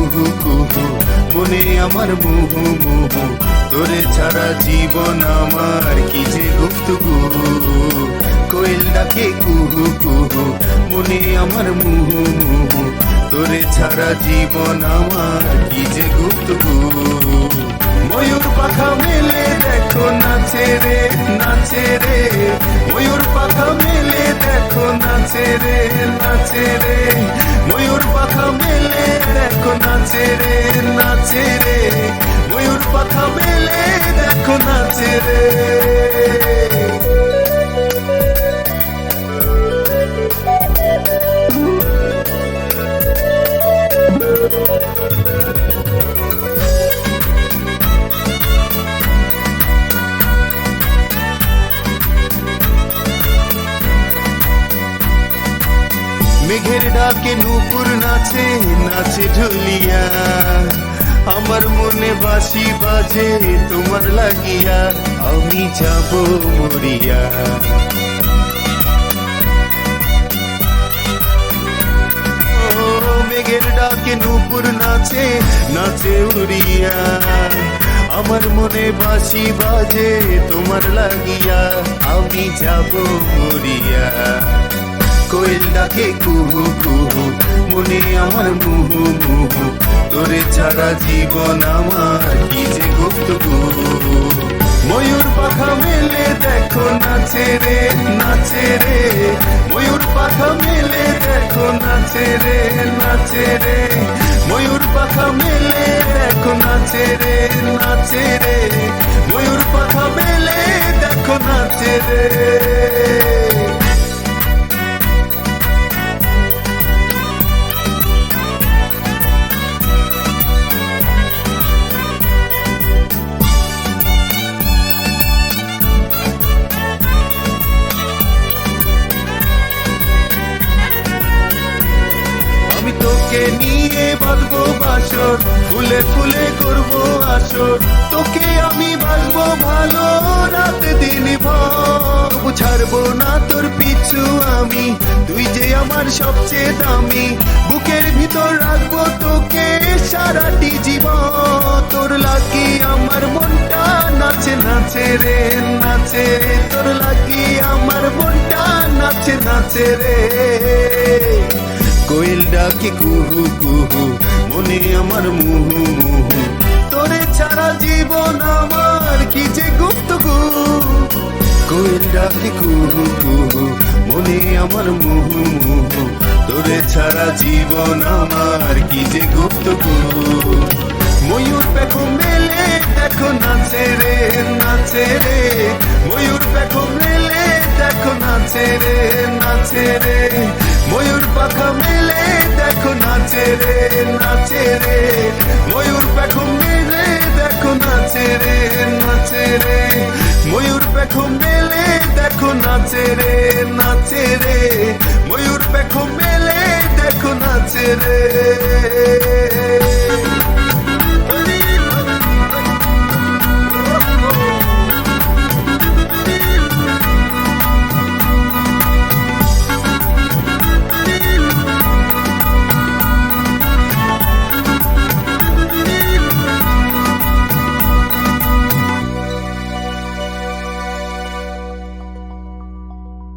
কুহু কুহু মনে আমার মুহু মুহু তোরে ছাড়া জীবন আমার কি যে গুপ্তগু কোয়েল ডাকে কুহু কুহু মনে আমার মুহু মুহু তোরে ছাড়া জীবন আমার কি যে গুপ্তগু ময়ূর পাখা মেলে দেখো নাচে রে নাচে রে ময়ূর পাখা মেলে দেখো নাচে রে নাচে রে ময়ূর পাখা মেলে দেখো নাচে রে নাচে রে ময়ূর পাখা মেলে দেখো নাচে রে মেঘের ডাকে নুপুর নাচে নাচে ঢুলিয়া আমার মনে বাঁশি বাজে তোমার লাগিয়া আমি যাব মরিয়া ও মেঘের ডাকে নুপুর নাচে নাচে উড়িয়া আমার মনে বাঁশি বাজে তোমার লাগিয়া আমি যাব মরিয়া কোয়েল ডাকে কুহু কুহু মনে আমার মুহু মুহু তোরে ছাড়া জীবন আমার কি যে গুপ্তগু ময়ূর পাখা মেলে দেখো নাচে রে নাচে রে ময়ূর পাখা মেলে দেখো নাচে রে নাচে রে ময়ূর পাখা মেলে দেখো নাচে রে নাচে রে ময়ূর পাখা মেলে দেখো নাচে রে তোকে নিয়ে বাঁধবো বাসর ফুলে ফুলে করবো আসর তোকে আমি বাসবো ভালো রাত দিন ভর ছাড়বো না তোর পিছু আমি তুই যে আমার সবচেয়ে দামি বুকের ভিতর রাখবো তোকে সারাটি জীবন তোর লাগি আমার মনটা নাচে নাচে রে নাচে তোর লাগি আমার মনটা নাচে নাচে রে কোয়েল ডাকে কুহু কুহু মনে আমার মুহু মুহু তোরে ছাড়া জীবন আমার কি যে গুপ্তগু কোয়েল ডাকে কুহু কুহু মনে আমার মুহু মুহু তোরে ছাড়া জীবন আমার কি যে গুপ্তগু ময়ূর পেখম মেলে দেখো নাচে রে নাচে রে ময়ূর পেখম মেলে দেখো নাচে রে নাচে রে ময়ূর পাখা মেলে দেখো নাচে রে নাচে রে ময়ূর পেখম মেলে দেখো নাচে রে নাচে রে ময়ূর পেখম মেলে দেখো নাচে রে নাচে রে ময়ূর পেখম মেলে দেখো নাচে রে